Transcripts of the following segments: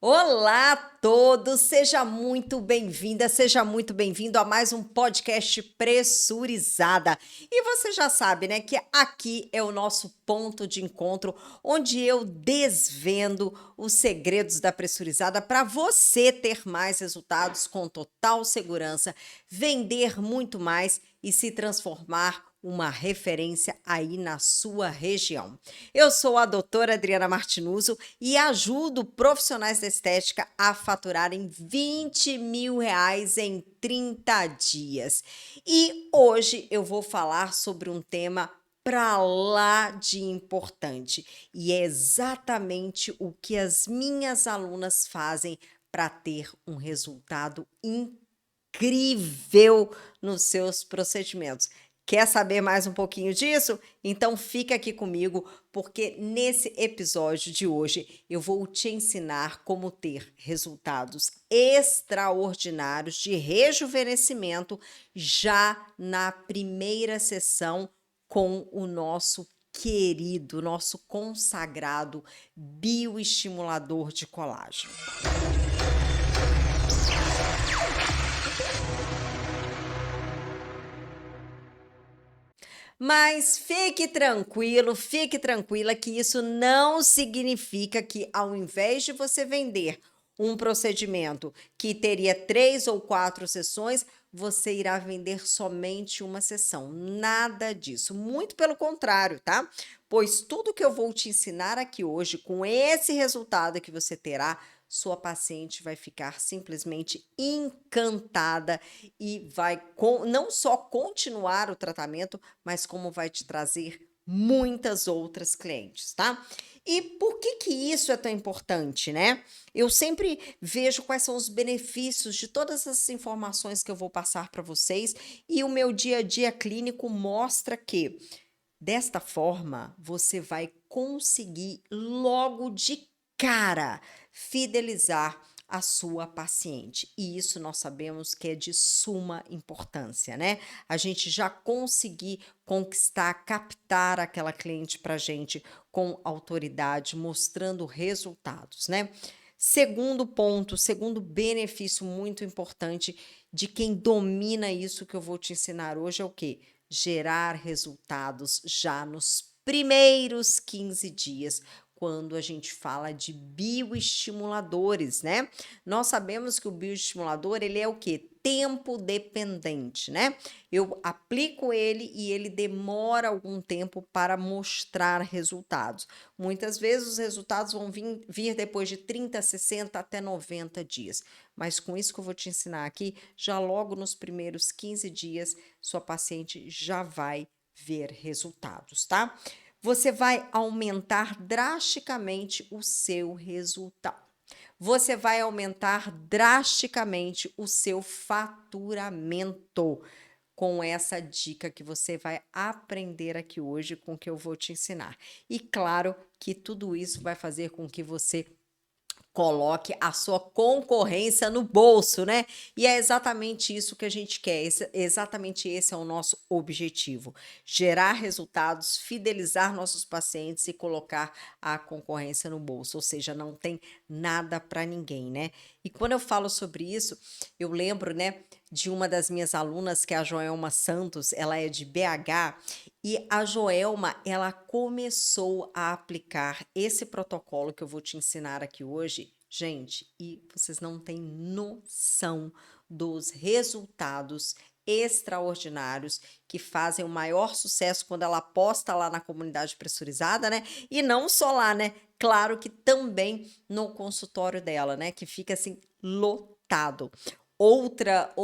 Olá a todos, seja muito bem-vinda, seja muito bem-vindo a mais um podcast Pressurizada. E você já sabe, né, que aqui é o nosso ponto de encontro, onde eu desvendo os segredos da pressurizada para você ter mais resultados com total segurança, vender muito mais e se transformar uma referência aí na sua região. Eu sou a doutora Adriana Martinuso e ajudo profissionais da estética a faturarem R$ 20.000 em 30 dias. E hoje eu vou falar sobre um tema para lá de importante e é exatamente o que as minhas alunas fazem para ter um resultado incrível nos seus procedimentos. Quer saber mais um pouquinho disso? Então fica aqui comigo, porque nesse episódio de hoje eu vou te ensinar como ter resultados extraordinários de rejuvenescimento já na primeira sessão com o nosso querido, nosso consagrado bioestimulador de colágeno. Mas fique tranquilo, fique tranquila que isso não significa que ao invés de você vender um procedimento que teria 3 ou 4 sessões, você irá vender somente uma sessão. Nada disso, muito pelo contrário, tá? Pois tudo que eu vou te ensinar aqui hoje, com esse resultado que você terá, sua paciente vai ficar simplesmente encantada e vai não só continuar o tratamento, mas como vai te trazer muitas outras clientes, tá? E por que isso é tão importante, né? Eu sempre vejo quais são os benefícios de todas essas informações que eu vou passar para vocês e o meu dia a dia clínico mostra que desta forma você vai conseguir logo de cara fidelizar a sua paciente. E isso nós sabemos que é de suma importância, né? A gente já conseguir conquistar, captar aquela cliente para gente com autoridade, mostrando resultados, né? Segundo ponto, segundo benefício muito importante de quem domina isso que eu vou te ensinar hoje é o quê? Gerar resultados já nos primeiros 15 dias, quando a gente fala de bioestimuladores, né? Nós sabemos que o bioestimulador, ele é o quê? Tempo dependente, né? Eu aplico ele e ele demora algum tempo para mostrar resultados. Muitas vezes os resultados vão vir depois de 30, 60 até 90 dias. Mas com isso que eu vou te ensinar aqui, já logo nos primeiros 15 dias, sua paciente já vai ver resultados, tá? Você vai aumentar drasticamente o seu resultado. Você vai aumentar drasticamente o seu faturamento com essa dica que você vai aprender aqui hoje com o que eu vou te ensinar. E claro que tudo isso vai fazer com que você coloque a sua concorrência no bolso, né? E é exatamente isso que a gente quer, exatamente esse é o nosso objetivo: gerar resultados, fidelizar nossos pacientes e colocar a concorrência no bolso, ou seja, não tem nada para ninguém, né? E quando eu falo sobre isso, eu lembro, né, de uma das minhas alunas, que é a Joelma Santos, ela é de BH, e a Joelma, ela começou a aplicar esse protocolo que eu vou te ensinar aqui hoje, gente, e vocês não têm noção dos resultados extraordinários que fazem o maior sucesso quando ela posta lá na comunidade pressurizada, né? E não só lá, né? Claro que também no consultório dela, né? Que fica assim lotado. Outra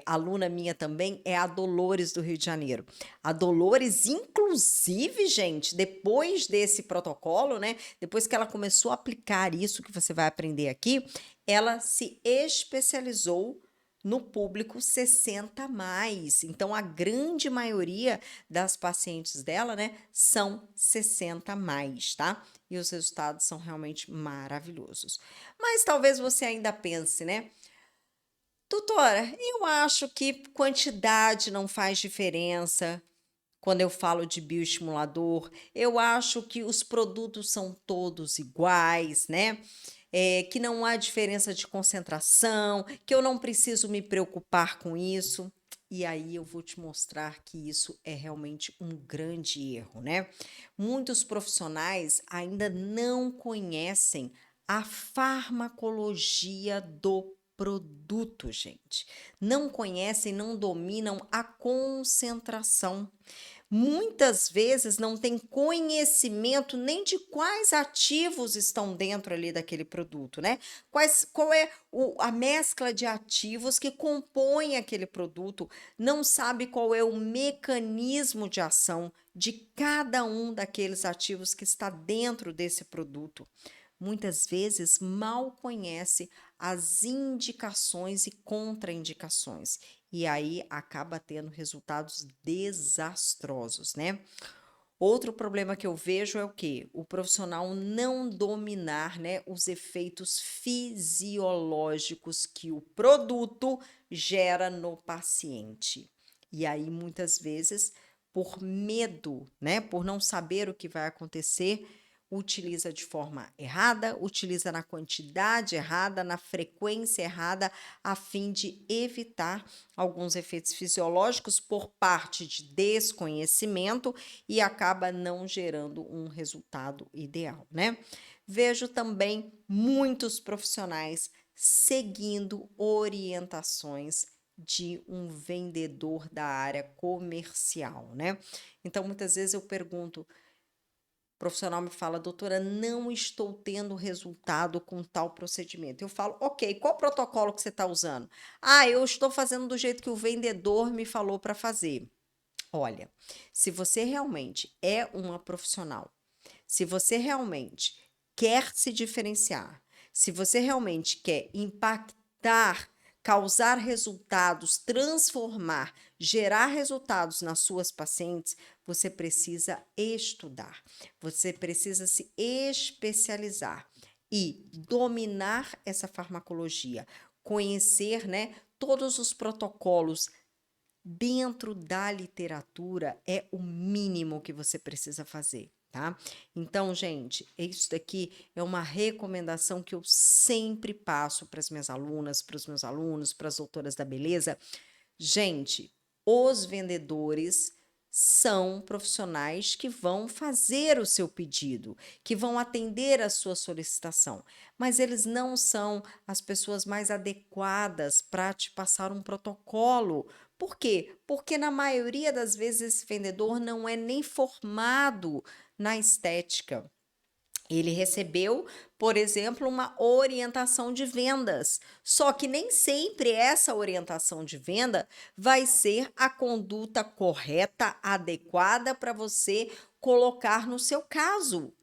aluna minha também é a Dolores do Rio de Janeiro. A Dolores, inclusive, gente, depois desse protocolo, né? Depois que ela começou a aplicar isso que você vai aprender aqui, ela se especializou no público 60 mais. Então, a grande maioria das pacientes dela, né, são 60 mais, tá? E os resultados são realmente maravilhosos. Mas talvez você ainda pense, né? Doutora, eu acho que quantidade não faz diferença, quando eu falo de bioestimulador. Eu acho que os produtos são todos iguais, né? Que não há diferença de concentração, que eu não preciso me preocupar com isso. E aí eu vou te mostrar que isso é realmente um grande erro, né? Muitos profissionais ainda não conhecem a farmacologia do produto, gente. Não conhecem, não dominam a concentração. Muitas vezes não tem conhecimento nem de quais ativos estão dentro ali daquele produto, né? Qual é a mescla de ativos que compõem aquele produto, não sabe qual é o mecanismo de ação de cada um daqueles ativos que está dentro desse produto. Muitas vezes mal conhece as indicações e contraindicações e aí acaba tendo resultados desastrosos, né? Outro problema que eu vejo é o quê? O profissional não dominar, né, os efeitos fisiológicos que o produto gera no paciente. E aí, muitas vezes, por medo, né, por não saber o que vai acontecer, utiliza de forma errada, utiliza na quantidade errada, na frequência errada, a fim de evitar alguns efeitos fisiológicos por parte de desconhecimento e acaba não gerando um resultado ideal, né? Vejo também muitos profissionais seguindo orientações de um vendedor da área comercial, né? Então, muitas vezes eu pergunto, o profissional me fala, doutora, não estou tendo resultado com tal procedimento. Eu falo, ok, qual protocolo que você está usando? Ah, eu estou fazendo do jeito que o vendedor me falou para fazer. Olha, se você realmente é uma profissional, se você realmente quer se diferenciar, se você realmente quer impactar, causar resultados, transformar, gerar resultados nas suas pacientes, você precisa estudar, você precisa se especializar e dominar essa farmacologia, conhecer, né, todos os protocolos dentro da literatura é o mínimo que você precisa fazer, tá? Então, gente, isso daqui é uma recomendação que eu sempre passo para as minhas alunas, para os meus alunos, para as doutoras da beleza. Gente, os vendedores são profissionais que vão fazer o seu pedido, que vão atender a sua solicitação, mas eles não são as pessoas mais adequadas para te passar um protocolo. Por quê? Porque na maioria das vezes esse vendedor não é nem formado na estética. Ele recebeu, por exemplo, uma orientação de vendas. Só que nem sempre essa orientação de venda vai ser a conduta correta, adequada para você colocar no seu caso.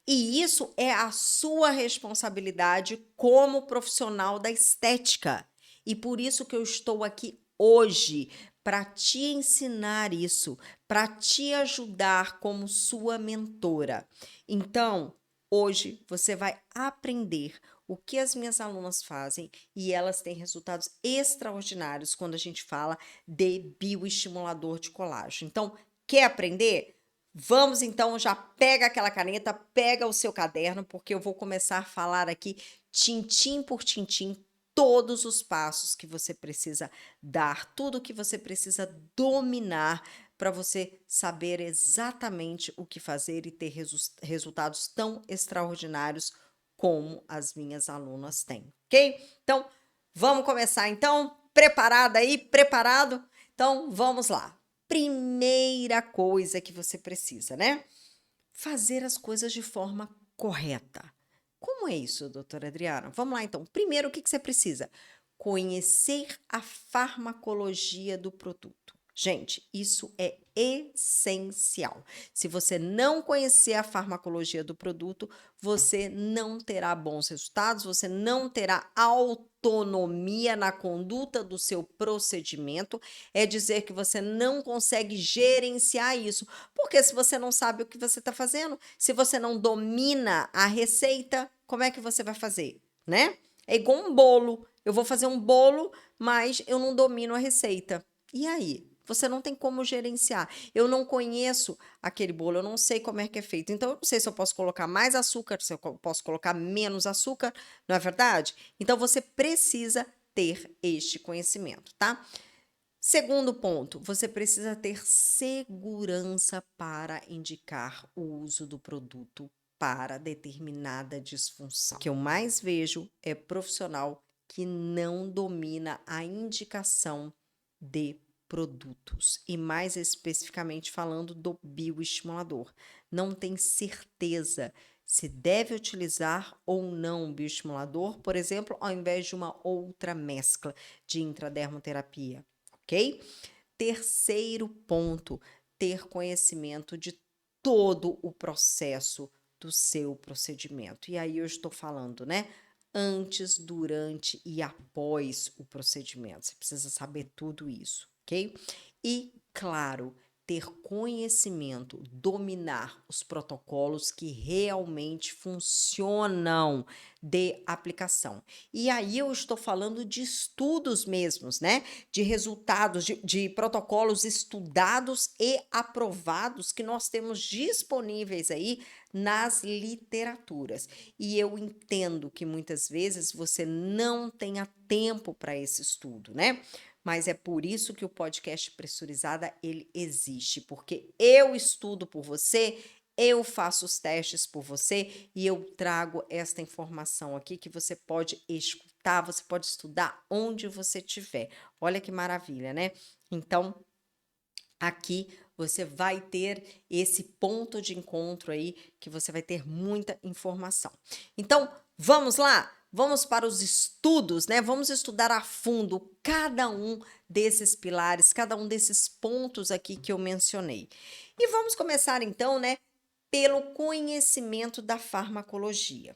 E isso é a sua responsabilidade como profissional da estética. E por isso que eu estou aqui hoje para te ensinar isso, para te ajudar como sua mentora. Então, hoje você vai aprender o que as minhas alunas fazem e elas têm resultados extraordinários quando a gente fala de bioestimulador de colágeno. Então, quer aprender? Vamos então, já pega aquela caneta, pega o seu caderno, porque eu vou começar a falar aqui, tintim por tintim, todos os passos que você precisa dar, tudo que você precisa dominar para você saber exatamente o que fazer e ter resultados tão extraordinários como as minhas alunas têm, ok? Então, vamos começar então? Preparada aí? Preparado? Então, vamos lá. Primeira coisa que você precisa, né? Fazer as coisas de forma correta. Como é isso, doutora Adriana? Vamos lá então. Primeiro, o que você precisa? Conhecer a farmacologia do produto. Gente, isso é essencial. Se você não conhecer a farmacologia do produto, você não terá bons resultados, você não terá autonomia na conduta do seu procedimento. É dizer que você não consegue gerenciar isso. Porque se você não sabe o que você está fazendo, se você não domina a receita, como é que você vai fazer, né? É igual um bolo. Eu vou fazer um bolo, mas eu não domino a receita. E aí? Você não tem como gerenciar. Eu não conheço aquele bolo, eu não sei como é que é feito. Então, eu não sei se eu posso colocar mais açúcar, se eu posso colocar menos açúcar, não é verdade? Então, você precisa ter este conhecimento, tá? Segundo ponto, você precisa ter segurança para indicar o uso do produto para determinada disfunção. O que eu mais vejo é profissional que não domina a indicação de produtos e mais especificamente falando do bioestimulador. Não tem certeza se deve utilizar ou não o bioestimulador, por exemplo, ao invés de uma outra mescla de intradermoterapia. Ok? Terceiro ponto, ter conhecimento de todo o processo do seu procedimento. E aí eu estou falando, né? Antes, durante e após o procedimento. Você precisa saber tudo isso, ok? E, claro, ter conhecimento, dominar os protocolos que realmente funcionam de aplicação. E aí eu estou falando de estudos mesmos, né? De resultados, de protocolos estudados e aprovados que nós temos disponíveis aí nas literaturas. E eu entendo que muitas vezes você não tenha tempo para esse estudo, né? Mas é por isso que o podcast Pressurizada ele existe, porque eu estudo por você, eu faço os testes por você e eu trago esta informação aqui que você pode escutar, você pode estudar onde você estiver. Olha que maravilha, né? Então, aqui você vai ter esse ponto de encontro aí que você vai ter muita informação. Então, vamos lá? Vamos para os estudos, né? Vamos estudar a fundo cada um desses pilares, cada um desses pontos aqui que eu mencionei. E vamos começar então, né, pelo conhecimento da farmacologia.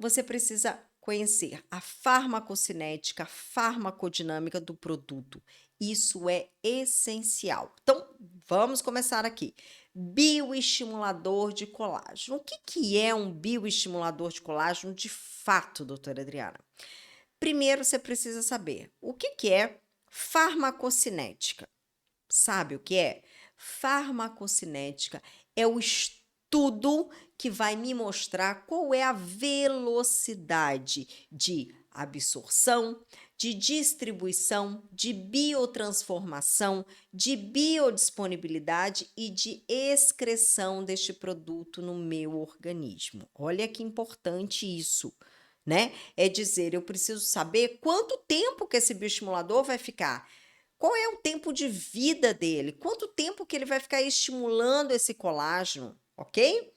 Você precisa conhecer a farmacocinética, a farmacodinâmica do produto. Isso é essencial. Então, vamos começar aqui. Bioestimulador de colágeno. O que é um bioestimulador de colágeno de fato, doutora Adriana? Primeiro, você precisa saber o que é farmacocinética. Sabe o que é? Farmacocinética é o estudo que vai me mostrar qual é a velocidade de absorção, de distribuição, de biotransformação, de biodisponibilidade e de excreção deste produto no meu organismo. Olha que importante isso, né? É dizer, eu preciso saber quanto tempo que esse bioestimulador vai ficar. Qual é o tempo de vida dele? Quanto tempo que ele vai ficar estimulando esse colágeno, ok?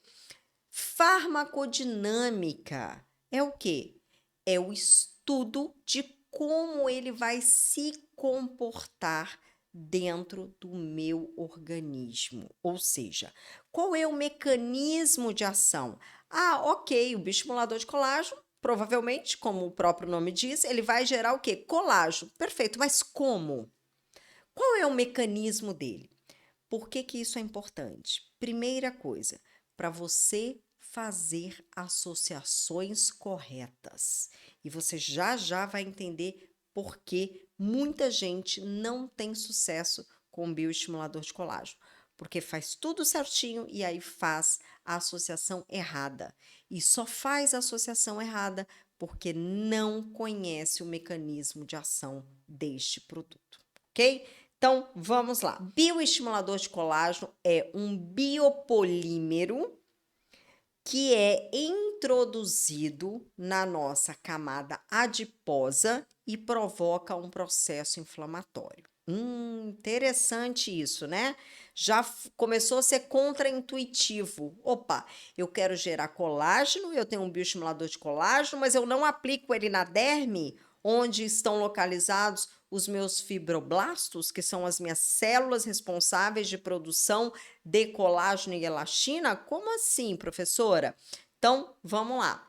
Farmacodinâmica é o quê? É o estudo de como ele vai se comportar dentro do meu organismo. Ou seja, qual é o mecanismo de ação? Ah, ok, o bioestimulador de colágeno, provavelmente, como o próprio nome diz, ele vai gerar o quê? Colágeno. Perfeito, mas como? Qual é o mecanismo dele? Por que que isso é importante? Primeira coisa, para você fazer associações corretas. E você já vai entender por que muita gente não tem sucesso com o bioestimulador de colágeno. Porque faz tudo certinho e aí faz a associação errada. E só faz a associação errada porque não conhece o mecanismo de ação deste produto, ok? Então, vamos lá. Bioestimulador de colágeno é um biopolímero que é introduzido na nossa camada adiposa e provoca um processo inflamatório. Interessante isso, né? Já começou a ser contraintuitivo. Opa, eu quero gerar colágeno, eu tenho um bioestimulador de colágeno, mas eu não aplico ele na derme, onde estão localizados os meus fibroblastos, que são as minhas células responsáveis de produção de colágeno e elastina? Como assim, professora? Então, vamos lá.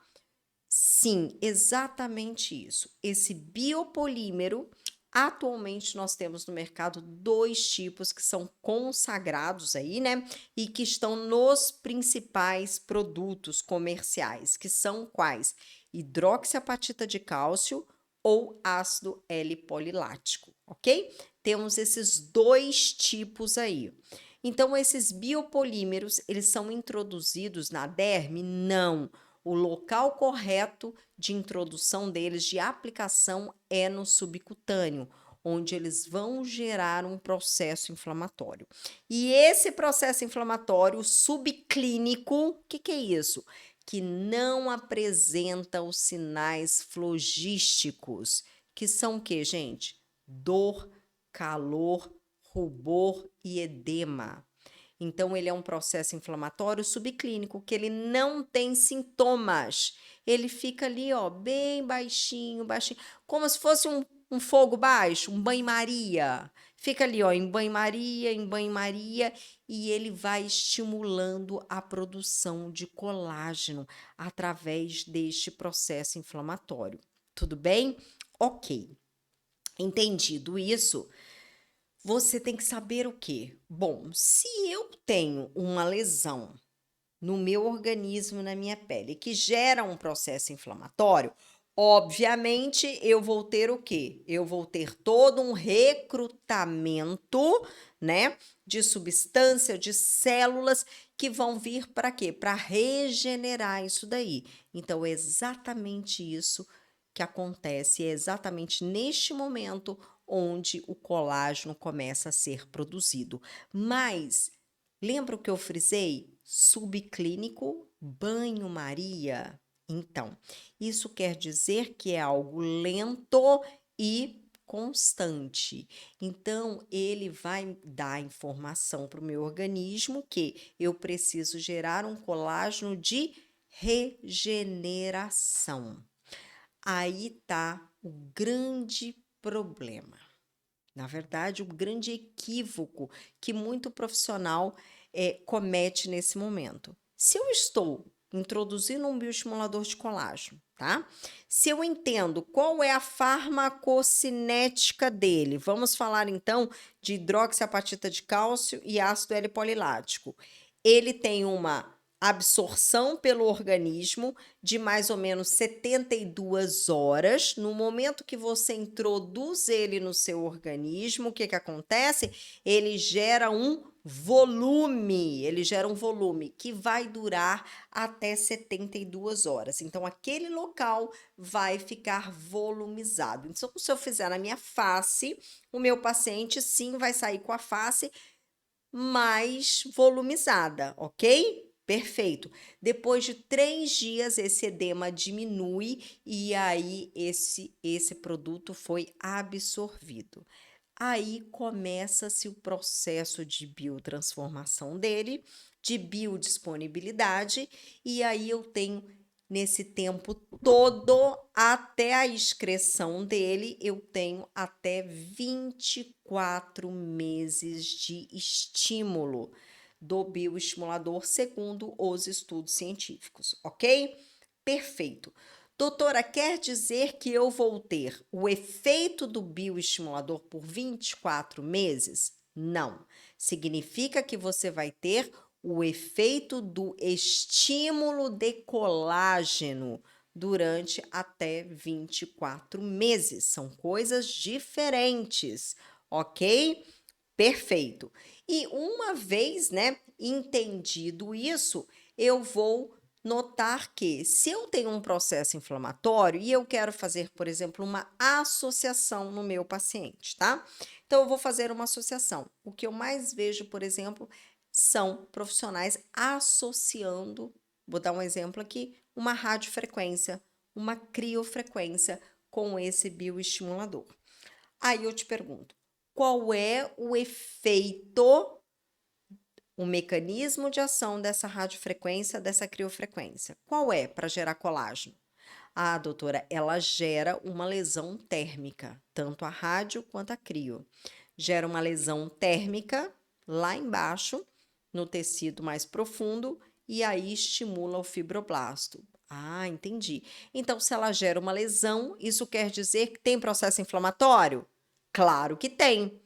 Sim, exatamente isso. Esse biopolímero, atualmente nós temos no mercado dois tipos que são consagrados aí, né? E que estão nos principais produtos comerciais, que são quais? Hidroxiapatita de cálcio ou ácido L-polilático, ok? temos esses dois tipos aí. Então, esses biopolímeros, eles são introduzidos na derme? Não. O local correto de introdução deles, de aplicação, é no subcutâneo, onde eles vão gerar um processo inflamatório. E esse processo inflamatório subclínico, o que é isso? Que não apresenta os sinais flogísticos, que são o que, gente? Dor, calor, rubor e edema. Então, ele é um processo inflamatório subclínico, que ele não tem sintomas. Ele fica ali, ó, bem baixinho, baixinho, como se fosse um fogo baixo, um banho-maria. Fica ali, ó, em banho-maria, e ele vai estimulando a produção de colágeno através deste processo inflamatório. Tudo bem? Ok. Entendido isso, você tem que saber o quê? Bom, se eu tenho uma lesão no meu organismo, na minha pele, que gera um processo inflamatório, obviamente eu vou ter o quê? Eu vou ter todo um recrutamento, né, de substância, de células que vão vir para quê? Para regenerar isso daí. Então, é exatamente isso que acontece, é exatamente neste momento onde o colágeno começa a ser produzido. Mas, lembra o que eu frisei? Subclínico, banho-maria. Então, isso quer dizer que é algo lento e constante. Então, ele vai dar informação para o meu organismo que eu preciso gerar um colágeno de regeneração. Aí tá o grande problema. Na verdade, o grande equívoco que muito profissional comete nesse momento. Se eu estou introduzindo um bioestimulador de colágeno, tá? Se eu entendo qual é a farmacocinética dele, vamos falar então de hidroxiapatita de cálcio e ácido L-polilático. Ele tem uma absorção pelo organismo de mais ou menos 72 horas. No momento que você introduz ele no seu organismo, o que acontece? Ele gera um volume que vai durar até 72 horas. Então, aquele local vai ficar volumizado. Então, se eu fizer na minha face, o meu paciente sim vai sair com a face mais volumizada, ok? Perfeito. Depois de 3 dias, esse edema diminui e aí esse produto foi absorvido. Aí começa-se o processo de biotransformação dele, de biodisponibilidade, e aí eu tenho, nesse tempo todo, até a excreção dele, eu tenho até 24 meses de estímulo do bioestimulador, segundo os estudos científicos, ok? Perfeito. Doutora, quer dizer que eu vou ter o efeito do bioestimulador por 24 meses? Não. Significa que você vai ter o efeito do estímulo de colágeno durante até 24 meses. São coisas diferentes, ok? Perfeito. E uma vez, né, entendido isso, eu vou notar que se eu tenho um processo inflamatório e eu quero fazer, por exemplo, uma associação no meu paciente, tá? Então, eu vou fazer uma associação. O que eu mais vejo, por exemplo, são profissionais associando, vou dar um exemplo aqui, uma radiofrequência, uma criofrequência com esse bioestimulador. Aí eu te pergunto, qual é o efeito, o mecanismo de ação dessa radiofrequência, dessa criofrequência? Qual é para gerar colágeno? Ah, doutora, ela gera uma lesão térmica, tanto a rádio quanto a crio. Gera uma lesão térmica lá embaixo, no tecido mais profundo, e aí estimula o fibroblasto. Ah, entendi. Então, se ela gera uma lesão, isso quer dizer que tem processo inflamatório? Claro que tem.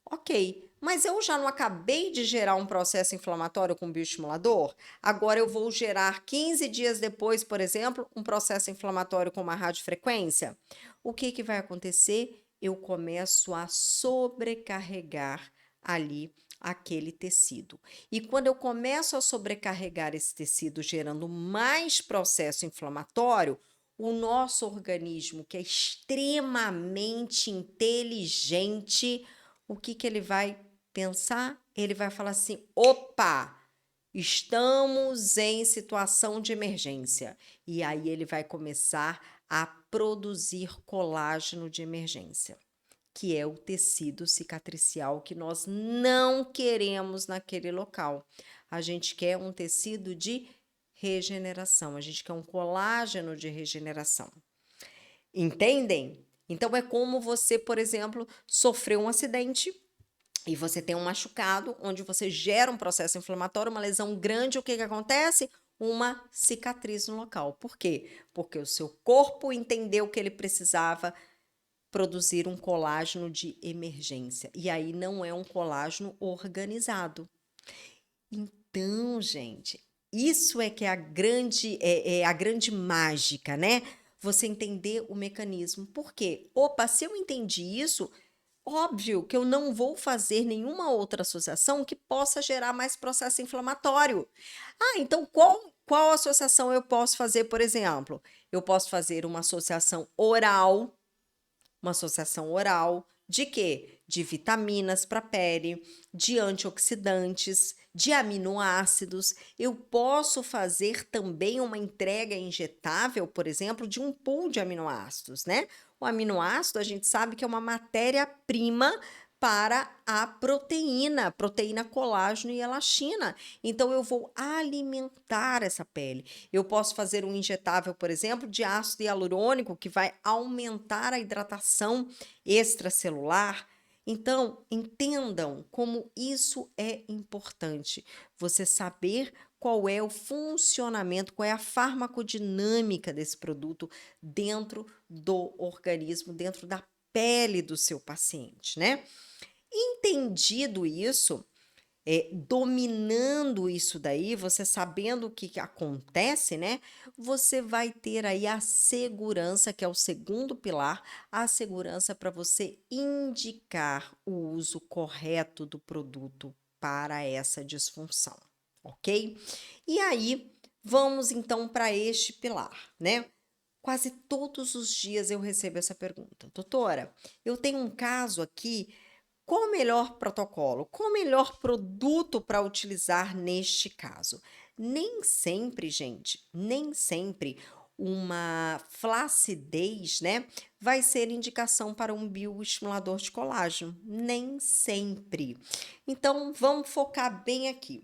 Ok, mas eu já não acabei de gerar um processo inflamatório com bioestimulador? Agora eu vou gerar 15 dias depois, por exemplo, um processo inflamatório com uma radiofrequência? O que vai acontecer? eu começo a sobrecarregar ali aquele tecido. E quando eu começo a sobrecarregar esse tecido, gerando mais processo inflamatório, o nosso organismo, que é extremamente inteligente, o que que ele vai pensar? Ele vai falar assim: opa! Estamos em situação de emergência. E aí ele vai começar a produzir colágeno de emergência, que é o tecido cicatricial que nós não queremos naquele local. A gente quer um tecido de regeneração, a gente quer um colágeno de regeneração. Entendem? Então é como você, por exemplo, sofreu um acidente e você tem um machucado, onde você gera um processo inflamatório, uma lesão grande, o que que acontece? Uma cicatriz no local. Por quê? Porque o seu corpo entendeu que ele precisava produzir um colágeno de emergência. E aí não é um colágeno organizado. Então, gente, isso é que é a grande mágica, né? Você entender o mecanismo. Por quê? Opa, se eu entendi isso, óbvio que eu não vou fazer nenhuma outra associação que possa gerar mais processo inflamatório. Ah, então qual associação eu posso fazer, por exemplo? Eu posso fazer uma associação oral de quê? De vitaminas para a pele, de antioxidantes, de aminoácidos. Eu posso fazer também uma entrega injetável, por exemplo, de um pool de aminoácidos, né? O aminoácido, a gente sabe que é uma matéria-prima para a proteína colágeno e elastina. Então, eu vou alimentar essa pele. Eu posso fazer um injetável, por exemplo, de ácido hialurônico, que vai aumentar a hidratação extracelular. Então, entendam como isso é importante. Você saber qual é o funcionamento, qual é a farmacodinâmica desse produto dentro do organismo, dentro da pele do seu paciente, né? Entendido isso, dominando isso daí, você sabendo o que acontece, né? Você vai ter aí a segurança, que é o segundo pilar, a segurança para você indicar o uso correto do produto para essa disfunção, ok? E aí, vamos então para este pilar, né? Quase todos os dias eu recebo essa pergunta. Doutora, eu tenho um caso aqui, qual o melhor protocolo? Qual o melhor produto para utilizar neste caso? Nem sempre, gente, nem sempre uma flacidez, né, vai ser indicação para um bioestimulador de colágeno. Nem sempre. Então, vamos focar bem aqui.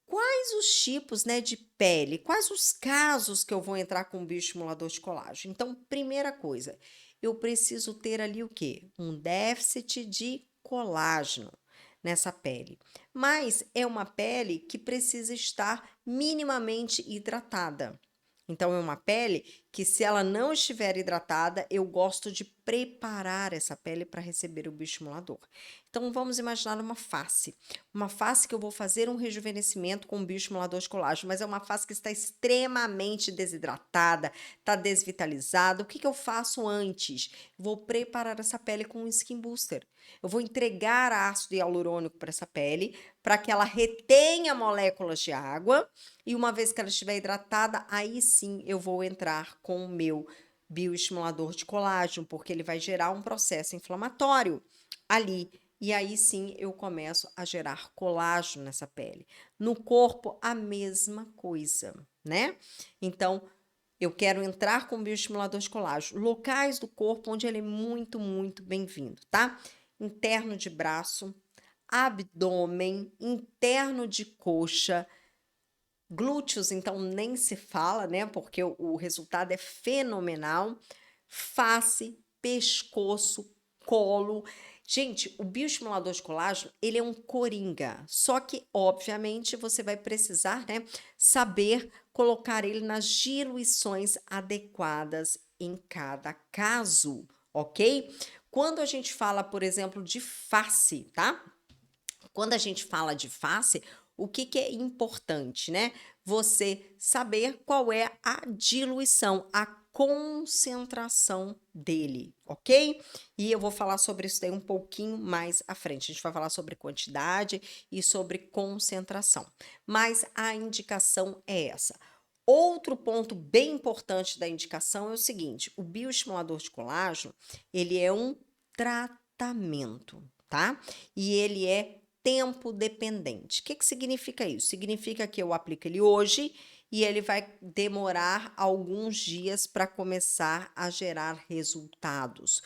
Quais os tipos, né, de pele? Quais os casos que eu vou entrar com bioestimulador de colágeno? Então, primeira coisa, eu preciso ter ali o quê? Um déficit de colágeno nessa pele. Mas é uma pele que precisa estar minimamente hidratada. Então, é uma pele que, se ela não estiver hidratada, eu gosto de preparar essa pele para receber o bioestimulador. Então, vamos imaginar uma face. Uma face que eu vou fazer um rejuvenescimento com um bioestimulador de colágeno, mas é uma face que está extremamente desidratada, está desvitalizada. O que que eu faço antes? Vou preparar essa pele com um skin booster. Eu vou entregar ácido hialurônico para essa pele, para que ela retenha moléculas de água, e uma vez que ela estiver hidratada, aí sim eu vou entrar com o meu bioestimulador de colágeno, porque ele vai gerar um processo inflamatório ali. E aí sim eu começo a gerar colágeno nessa pele. No corpo, a mesma coisa, né? Então, eu quero entrar com bioestimulador de colágeno. Locais do corpo onde ele é muito, muito bem-vindo, tá? Interno de braço, abdômen, interno de coxa, glúteos, então nem se fala, né? Porque o resultado é fenomenal. Face, pescoço, colo. Gente, o bioestimulador de colágeno, ele é um coringa. Só que, obviamente, você vai precisar, né, saber colocar ele nas diluições adequadas em cada caso, ok? Quando a gente fala, por exemplo, de face, tá? Quando a gente fala de face, o que que é importante, né? Você saber qual é a diluição, a concentração dele, ok? E eu vou falar sobre isso daí um pouquinho mais à frente. A gente vai falar sobre quantidade e sobre concentração. Mas a indicação é essa. Outro ponto bem importante da indicação é o seguinte: o bioestimulador de colágeno, ele é um tratamento, tá? E ele é tempo dependente. O que que significa isso? Significa que eu aplico ele hoje e ele vai demorar alguns dias para começar a gerar resultados.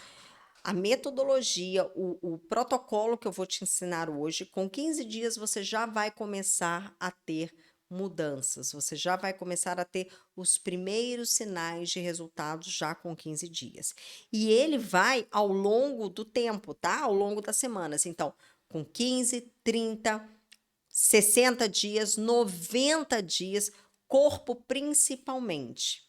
A metodologia, o protocolo que eu vou te ensinar hoje, com 15 dias você já vai começar a ter mudanças, você já vai começar a ter os primeiros sinais de resultados já com 15 dias. E ele vai ao longo do tempo, tá? Ao longo das semanas. Então, com 15, 30, 60 dias, 90 dias, corpo principalmente,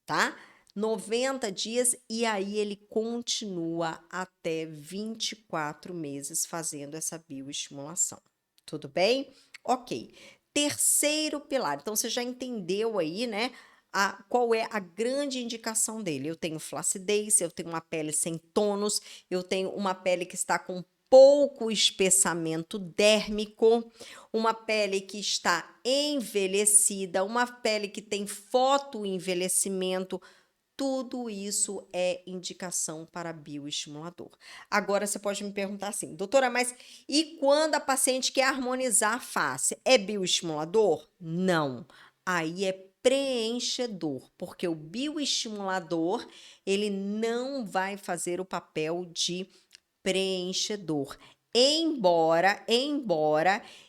tá? 90 dias e aí ele continua até 24 meses fazendo essa bioestimulação. Tudo bem? Ok. Terceiro pilar. Então você já entendeu aí, né? Qual é a grande indicação dele? Eu tenho flacidez, eu tenho uma pele sem tônus, eu tenho uma pele que está com pouco espessamento dérmico, uma pele que está envelhecida, uma pele que tem fotoenvelhecimento. Tudo isso é indicação para bioestimulador. Agora você pode me perguntar assim, doutora, mas e quando a paciente quer harmonizar a face? É bioestimulador? Não. Aí é preenchedor, porque o bioestimulador, ele não vai fazer o papel de preenchedor. Embora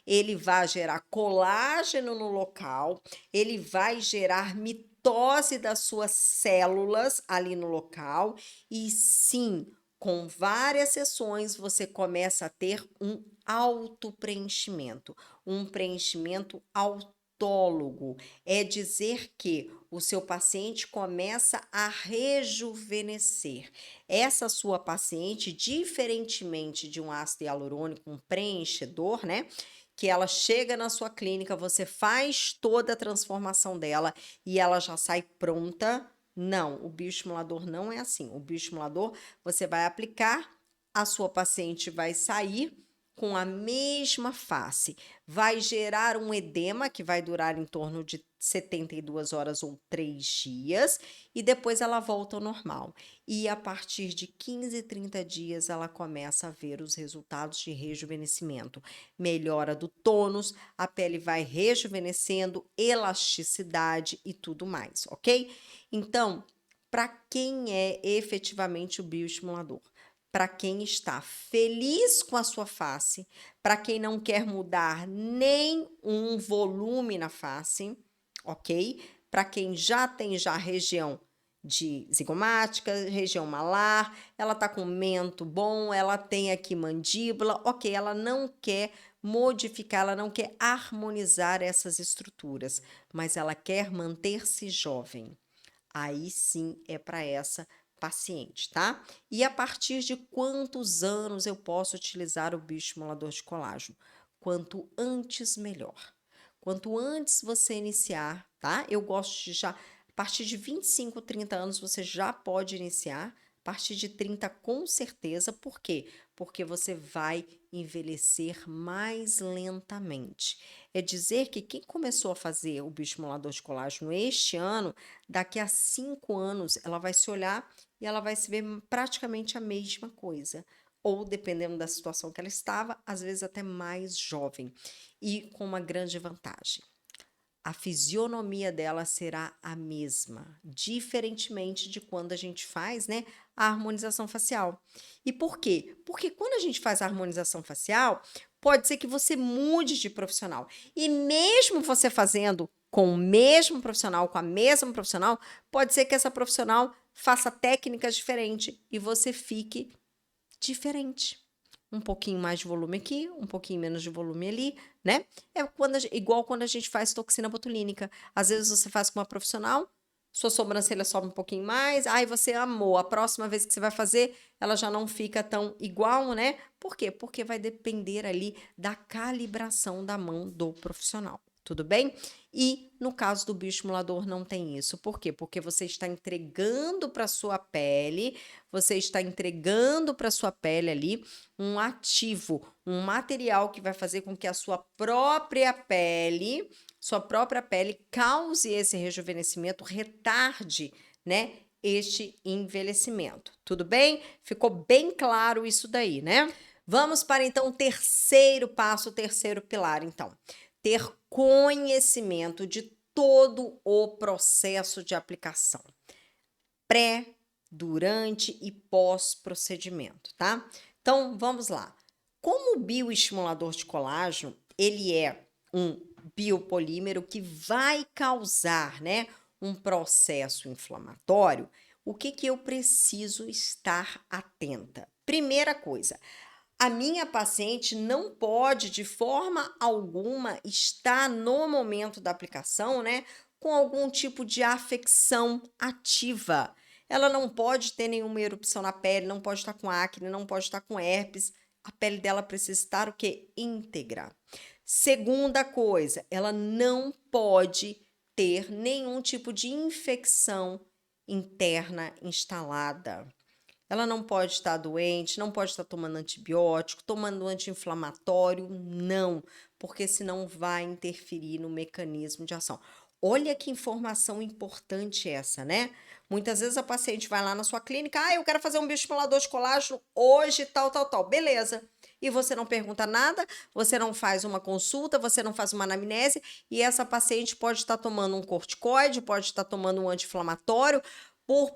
ele vá gerar colágeno no local, ele vai gerar mitose das suas células ali no local, e sim, com várias sessões você começa a ter um autopreenchimento, um preenchimento autólogo. É dizer que o seu paciente começa a rejuvenescer. Essa sua paciente, diferentemente de um ácido hialurônico, um preenchedor, né? Que ela chega na sua clínica, você faz toda a transformação dela e ela já sai pronta. Não, o bioestimulador não é assim. O bioestimulador, você vai aplicar, a sua paciente vai sair com a mesma face. Vai gerar um edema que vai durar em torno de 72 horas ou 3 dias e depois ela volta ao normal. E a partir de 15, 30 dias ela começa a ver os resultados de rejuvenescimento. Melhora do tônus, a pele vai rejuvenescendo, elasticidade e tudo mais, ok? Então, para quem é efetivamente o bioestimulador? Para quem está feliz com a sua face, para quem não quer mudar nem um volume na face, ok? Para quem já tem região de zigomática, região malar, ela tá com mento bom, ela tem aqui mandíbula, ok, ela não quer modificar, ela não quer harmonizar essas estruturas, mas ela quer manter-se jovem. Aí sim é para essa paciente, tá? E a partir de quantos anos eu posso utilizar o bioestimulador de colágeno? Quanto antes, melhor. Quanto antes você iniciar, tá? Eu gosto de já, a partir de 25, 30 anos você já pode iniciar, a partir de 30 com certeza, por quê? Porque você vai envelhecer mais lentamente. É dizer que quem começou a fazer o bioestimulador de colágeno este ano, daqui a 5 anos, ela vai se olhar e ela vai se ver praticamente a mesma coisa. Ou, dependendo da situação que ela estava, às vezes até mais jovem. E com uma grande vantagem. A fisionomia dela será a mesma, diferentemente de quando a gente faz, né, a harmonização facial. E por quê? Porque quando a gente faz a harmonização facial, pode ser que você mude de profissional. E mesmo você fazendo com o mesmo profissional, com a mesma profissional, pode ser que essa profissional faça técnicas diferentes e você fique diferente. Um pouquinho mais de volume aqui, um pouquinho menos de volume ali, né? É igual quando a gente faz toxina botulínica. Às vezes você faz com uma profissional, sua sobrancelha sobe um pouquinho mais, aí você amou. A próxima vez que você vai fazer, ela já não fica tão igual, né? Por quê? Porque vai depender ali da calibração da mão do profissional, tudo bem? E no caso do bioestimulador não tem isso. Por quê? Porque você está entregando para sua pele, você está entregando para sua pele ali um ativo, um material que vai fazer com que a sua própria pele cause esse rejuvenescimento, retarde, né, este envelhecimento. Tudo bem? Ficou bem claro isso daí, né? Vamos para então o terceiro passo, o terceiro pilar, então. Ter conhecimento de todo o processo de aplicação, pré, durante e pós-procedimento, tá? Então, vamos lá. Como o bioestimulador de colágeno, ele é um biopolímero que vai causar, né, um processo inflamatório, o que que eu preciso estar atenta? Primeira coisa, a minha paciente não pode, de forma alguma, estar no momento da aplicação, né, com algum tipo de afecção ativa. Ela não pode ter nenhuma erupção na pele, não pode estar com acne, não pode estar com herpes. A pele dela precisa estar o quê? Íntegra. Segunda coisa, ela não pode ter nenhum tipo de infecção interna instalada. Ela não pode estar doente, não pode estar tomando antibiótico, tomando anti-inflamatório, não, porque senão vai interferir no mecanismo de ação. Olha que informação importante essa, né? Muitas vezes a paciente vai lá na sua clínica, eu quero fazer um bioestimulador de colágeno hoje, tal, beleza. E você não pergunta nada, você não faz uma consulta, você não faz uma anamnese, e essa paciente pode estar tomando um corticoide, pode estar tomando um anti-inflamatório,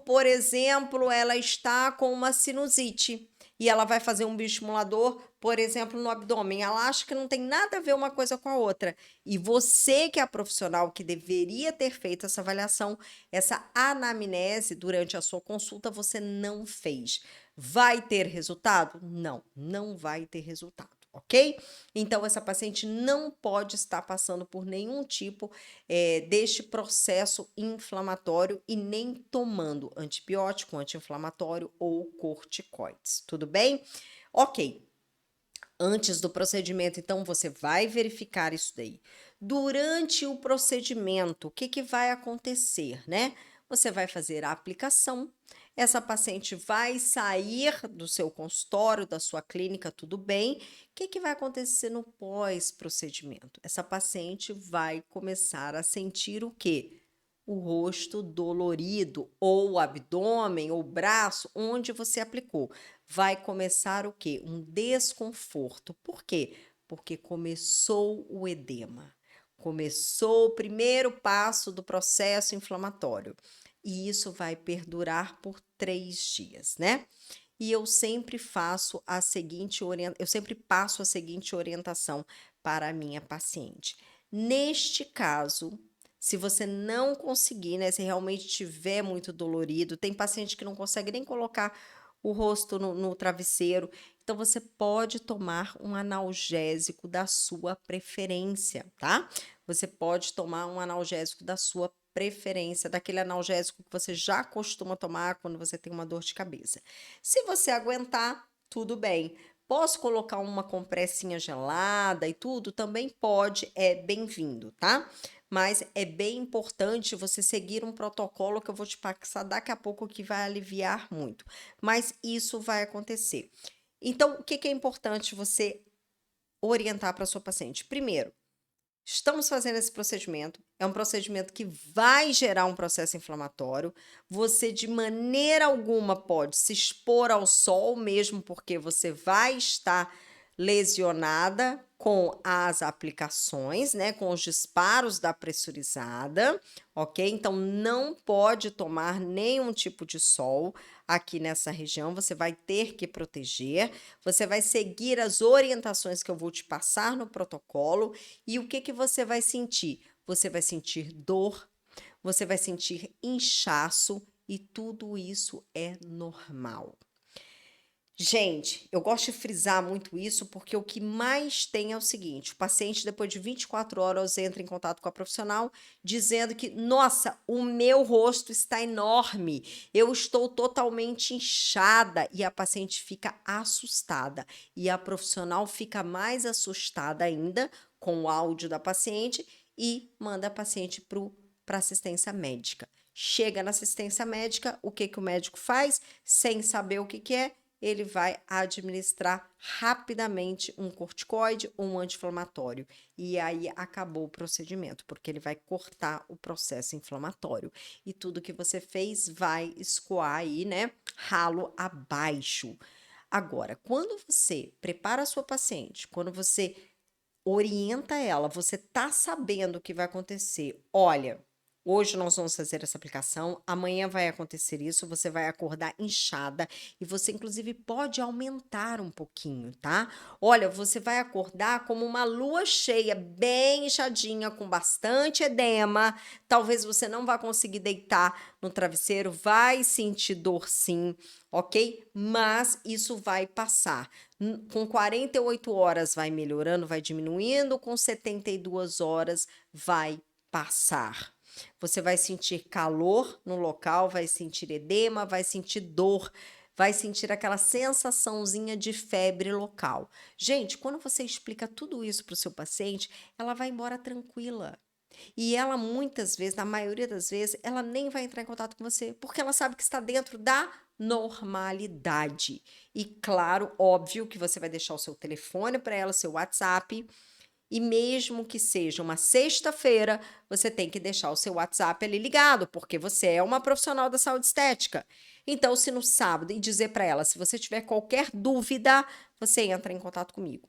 por exemplo, ela está com uma sinusite e ela vai fazer um bioestimulador, por exemplo, no abdômen. Ela acha que não tem nada a ver uma coisa com a outra. E você, que é a profissional que deveria ter feito essa avaliação, essa anamnese durante a sua consulta, você não fez. Vai ter resultado? Não, não vai ter resultado. Ok? Então, essa paciente não pode estar passando por nenhum tipo deste processo inflamatório e nem tomando antibiótico, anti-inflamatório ou corticoides. Tudo bem? Ok. Antes do procedimento, então, você vai verificar isso daí. Durante o procedimento, o que que vai acontecer, né? Você vai fazer a aplicação, essa paciente vai sair do seu consultório, da sua clínica, tudo bem. O que que vai acontecer no pós-procedimento? Essa paciente vai começar a sentir o quê? O rosto dolorido, ou o abdômen, ou o braço, onde você aplicou. Vai começar o quê? Um desconforto. Por quê? Porque começou o edema. Começou o primeiro passo do processo inflamatório. E isso vai perdurar por 3 dias, né? E eu sempre passo a seguinte orientação para a minha paciente. Neste caso, se você não conseguir, né, se realmente estiver muito dolorido, tem paciente que não consegue nem colocar o rosto no travesseiro, então você pode tomar um analgésico da sua preferência, tá? Você pode tomar um analgésico da sua preferência, daquele analgésico que você já costuma tomar quando você tem uma dor de cabeça. Se você aguentar, tudo bem. Posso colocar uma compressinha gelada e tudo? Também pode, é bem-vindo, tá? Mas é bem importante você seguir um protocolo que eu vou te passar daqui a pouco que vai aliviar muito. Mas isso vai acontecer. Então, o que que é importante você orientar para sua paciente? Primeiro, estamos fazendo esse procedimento, é um procedimento que vai gerar um processo inflamatório. Você, de maneira alguma, pode se expor ao sol, mesmo porque você vai estar lesionada com as aplicações, né, com os disparos da pressurizada, ok? Então, não pode tomar nenhum tipo de sol aqui nessa região, você vai ter que proteger, você vai seguir as orientações que eu vou te passar no protocolo e o que que você vai sentir? Você vai sentir dor, você vai sentir inchaço e tudo isso é normal. Gente, eu gosto de frisar muito isso porque o que mais tem é o seguinte: o paciente, depois de 24 horas, entra em contato com a profissional dizendo que, nossa, o meu rosto está enorme, eu estou totalmente inchada, e a paciente fica assustada. E a profissional fica mais assustada ainda com o áudio da paciente e manda a paciente para assistência médica. Chega na assistência médica, o que o médico faz? Sem saber o que é, ele vai administrar rapidamente um corticoide ou um anti-inflamatório. E aí acabou o procedimento, porque ele vai cortar o processo inflamatório. E tudo que você fez vai escoar aí, né? Ralo abaixo. Agora, quando você prepara a sua paciente, quando você orienta ela, você tá sabendo o que vai acontecer. Olha, hoje nós vamos fazer essa aplicação, amanhã vai acontecer isso, você vai acordar inchada e você inclusive pode aumentar um pouquinho, tá? Olha, você vai acordar como uma lua cheia, bem inchadinha, com bastante edema. Talvez você não vá conseguir deitar no travesseiro, vai sentir dor sim, ok? Mas isso vai passar. Com 48 horas vai melhorando, vai diminuindo, com 72 horas vai passar. Você vai sentir calor no local, vai sentir edema, vai sentir dor, vai sentir aquela sensaçãozinha de febre local. Gente, quando você explica tudo isso para o seu paciente, ela vai embora tranquila. E ela muitas vezes, na maioria das vezes, ela nem vai entrar em contato com você, porque ela sabe que está dentro da normalidade. E claro, óbvio que você vai deixar o seu telefone para ela, seu WhatsApp, e mesmo que seja uma sexta-feira, você tem que deixar o seu WhatsApp ali ligado, porque você é uma profissional da saúde estética. Então, se no sábado, e dizer para ela, se você tiver qualquer dúvida, você entra em contato comigo.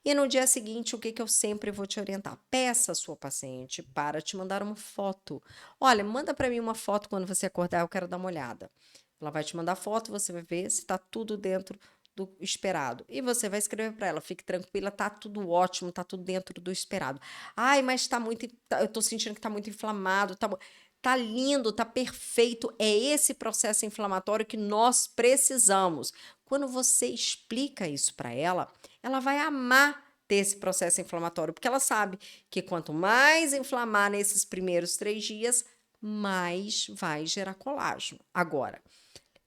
E no dia seguinte, o que eu sempre vou te orientar? Peça a sua paciente para te mandar uma foto. Olha, manda para mim uma foto quando você acordar, eu quero dar uma olhada. Ela vai te mandar foto, você vai ver se está tudo dentro do esperado. E você vai escrever para ela, fique tranquila, tá tudo ótimo, tá tudo dentro do esperado. Ai, mas tá muito, eu tô sentindo que tá muito inflamado, tá lindo, tá perfeito. É esse processo inflamatório que nós precisamos. Quando você explica isso para ela vai amar ter esse processo inflamatório, porque ela sabe que quanto mais inflamar nesses primeiros 3 dias, mais vai gerar colágeno. Agora,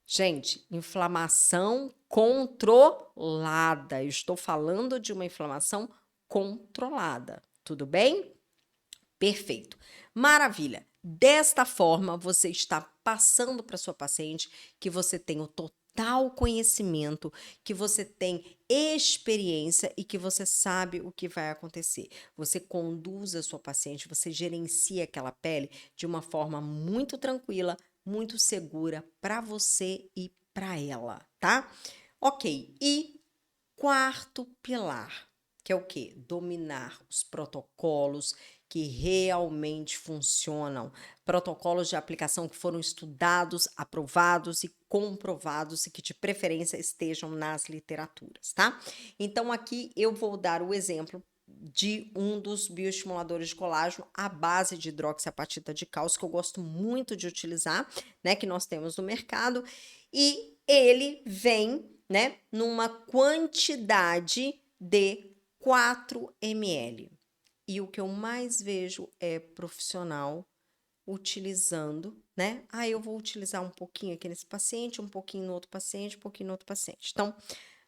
gente, inflamação controlada. Eu estou falando de uma inflamação controlada. Tudo bem? Perfeito. Maravilha. Desta forma, você está passando para sua paciente que você tem o total conhecimento, que você tem experiência e que você sabe o que vai acontecer. Você conduz a sua paciente, você gerencia aquela pele de uma forma muito tranquila, muito segura para você e para ela, tá? Ok. E quarto pilar, que é o quê? Dominar os protocolos que realmente funcionam, protocolos de aplicação que foram estudados, aprovados e comprovados e que de preferência estejam nas literaturas, tá? Então aqui eu vou dar o exemplo de um dos bioestimuladores de colágeno à base de hidroxiapatita de cálcio, que eu gosto muito de utilizar, né, que nós temos no mercado, e ele vem, né, numa quantidade de 4 ml. E o que eu mais vejo é profissional utilizando, né? Ah, eu vou utilizar um pouquinho aqui nesse paciente, um pouquinho no outro paciente, um pouquinho no outro paciente. Então,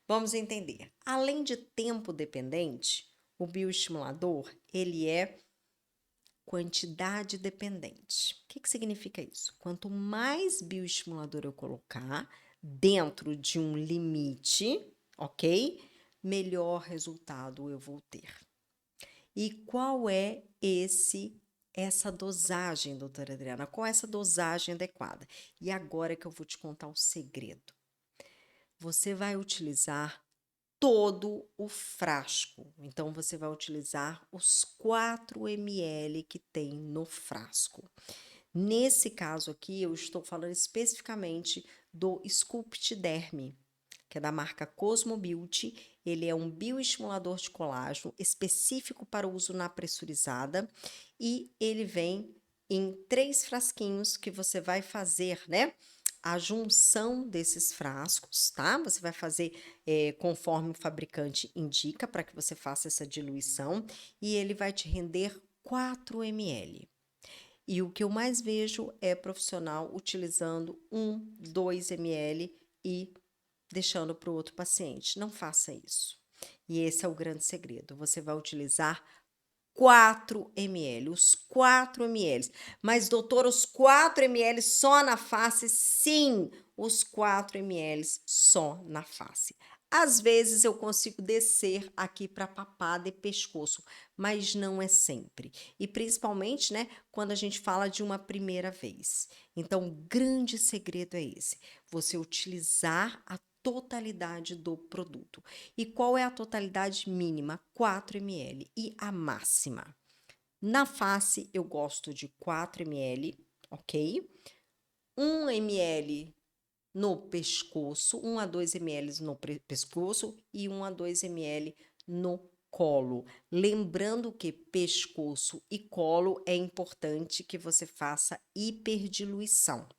vamos entender. Além de tempo dependente, o bioestimulador, ele é quantidade dependente. O que significa isso? Quanto mais bioestimulador eu colocar dentro de um limite, ok? Melhor resultado eu vou ter. E qual é essa dosagem, doutora Adriana? Qual é essa dosagem adequada? E agora que eu vou te contar o segredo. Você vai utilizar todo o frasco. Então, você vai utilizar os 4 ml que tem no frasco. Nesse caso aqui, eu estou falando especificamente do Sculpt Derm, que é da marca Cosmo Beauty. Ele é um bioestimulador de colágeno específico para uso na pressurizada e ele vem em 3 frasquinhos que você vai fazer, né? A junção desses frascos, tá? Você vai fazer conforme o fabricante indica para que você faça essa diluição e ele vai te render 4 ml. E o que eu mais vejo é profissional utilizando 2 ml e deixando para o outro paciente. Não faça isso. E esse é o grande segredo. Você vai utilizar 4 ml, os 4 ml. Mas, doutora, os 4 ml só na face? Sim, os 4 ml só na face. Às vezes eu consigo descer aqui para papada e pescoço, mas não é sempre. E principalmente, né, quando a gente fala de uma primeira vez. Então, o grande segredo é esse: você utilizar a totalidade do produto. E qual é a totalidade mínima? 4 ml. E a máxima? Na face, eu gosto de 4 ml, ok? 1 ml no pescoço, 1 a 2 ml no pescoço e 1 a 2 ml no colo. Lembrando que pescoço e colo é importante que você faça hiperdiluição,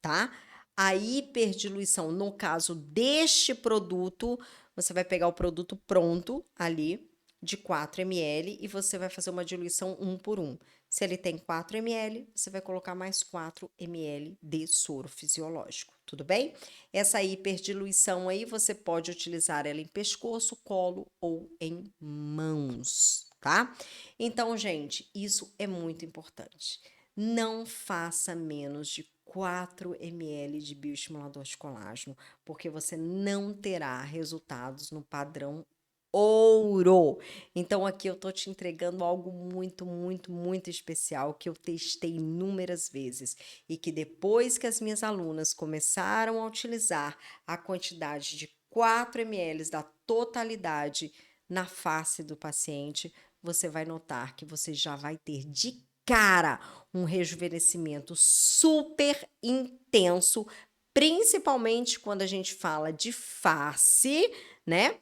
tá? A hiperdiluição, no caso deste produto, você vai pegar o produto pronto ali, de 4 ml, e você vai fazer uma diluição 1 por 1. Se ele tem 4 ml, você vai colocar mais 4 ml de soro fisiológico, tudo bem? Essa hiperdiluição aí, você pode utilizar ela em pescoço, colo ou em mãos, tá? Então, gente, isso é muito importante. Não faça menos de 4 ml de bioestimulador de colágeno, porque você não terá resultados no padrão ouro. Então aqui eu tô te entregando algo muito, muito, muito especial que eu testei inúmeras vezes e que depois que as minhas alunas começaram a utilizar a quantidade de 4 ml da totalidade na face do paciente, você vai notar que você já vai ter de cara um rejuvenescimento super intenso, principalmente quando a gente fala de face, né?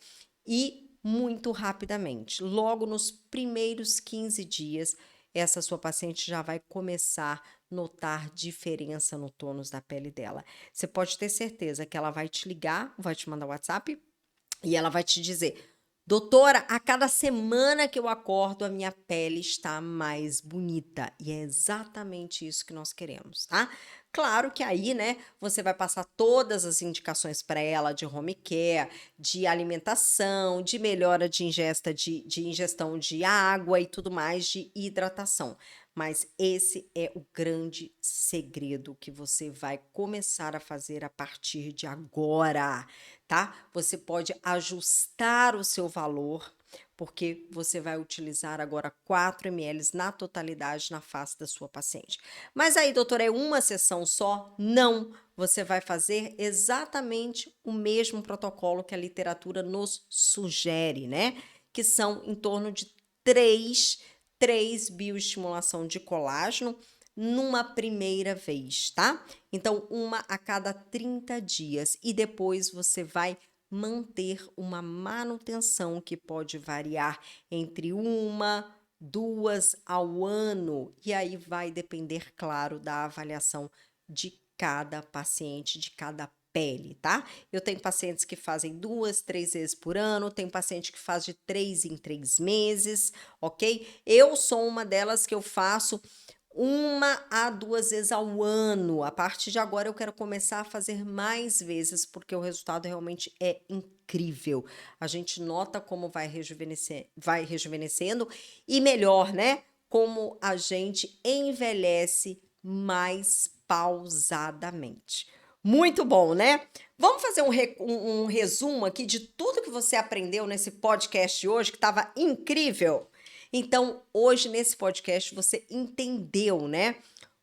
E muito rapidamente. Logo nos primeiros 15 dias, essa sua paciente já vai começar a notar diferença no tônus da pele dela. Você pode ter certeza que ela vai te ligar, vai te mandar WhatsApp e ela vai te dizer: doutora, a cada semana que eu acordo, a minha pele está mais bonita. E é exatamente isso que nós queremos, tá? Claro que aí, né, você vai passar todas as indicações para ela de home care, de alimentação, de melhora de ingestão de água e tudo mais, de hidratação. Mas esse é o grande segredo que você vai começar a fazer a partir de agora, tá? Você pode ajustar o seu valor, porque você vai utilizar agora 4 ml na totalidade na face da sua paciente. Mas aí, doutora, é uma sessão só? Não, você vai fazer exatamente o mesmo protocolo que a literatura nos sugere, né? Que são em torno de três bioestimulação de colágeno numa primeira vez, tá? Então, uma a cada 30 dias e depois você vai manter uma manutenção que pode variar entre 1, 2 ao ano, e aí vai depender, claro, da avaliação de cada paciente, de cada pele, tá? Eu tenho pacientes que fazem 2, 3 vezes por ano, tem paciente que faz de 3 em 3 meses, ok? Eu sou uma delas que eu faço 1 a 2 vezes ao ano. A partir de agora eu quero começar a fazer mais vezes, porque o resultado realmente é incrível. A gente nota como vai rejuvenescendo e melhor, né? Como a gente envelhece mais pausadamente. Muito bom, né? Vamos fazer um resumo aqui de tudo que você aprendeu nesse podcast hoje, que estava incrível. Então, hoje nesse podcast você entendeu, né?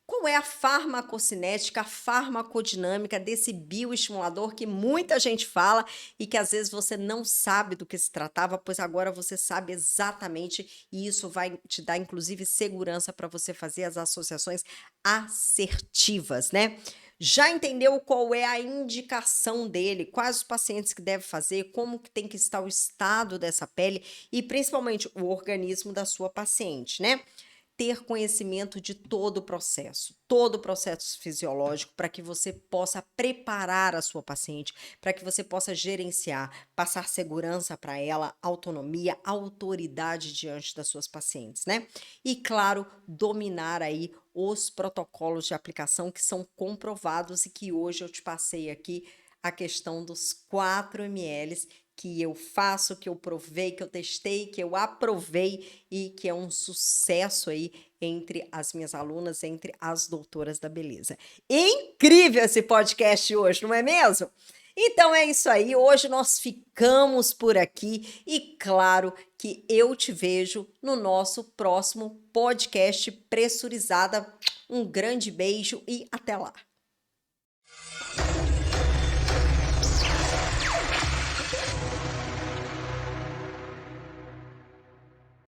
Qual é a farmacocinética, a farmacodinâmica desse bioestimulador que muita gente fala e que às vezes você não sabe do que se tratava, pois agora você sabe exatamente e isso vai te dar inclusive segurança para você fazer as associações assertivas, né? Já entendeu qual é a indicação dele, quais os pacientes que deve fazer, como que tem que estar o estado dessa pele e principalmente o organismo da sua paciente, né? Ter conhecimento de todo o processo fisiológico, para que você possa preparar a sua paciente, para que você possa gerenciar, passar segurança para ela, autonomia, autoridade diante das suas pacientes, né? E claro, dominar aí os protocolos de aplicação que são comprovados e que hoje eu te passei aqui a questão dos 4 ml que eu faço, que eu provei, que eu testei, que eu aprovei e que é um sucesso aí entre as minhas alunas, entre as doutoras da beleza. Incrível esse podcast hoje, não é mesmo? Então é isso aí, hoje nós ficamos por aqui e claro que eu te vejo no nosso próximo podcast Pressurizada. Um grande beijo e até lá!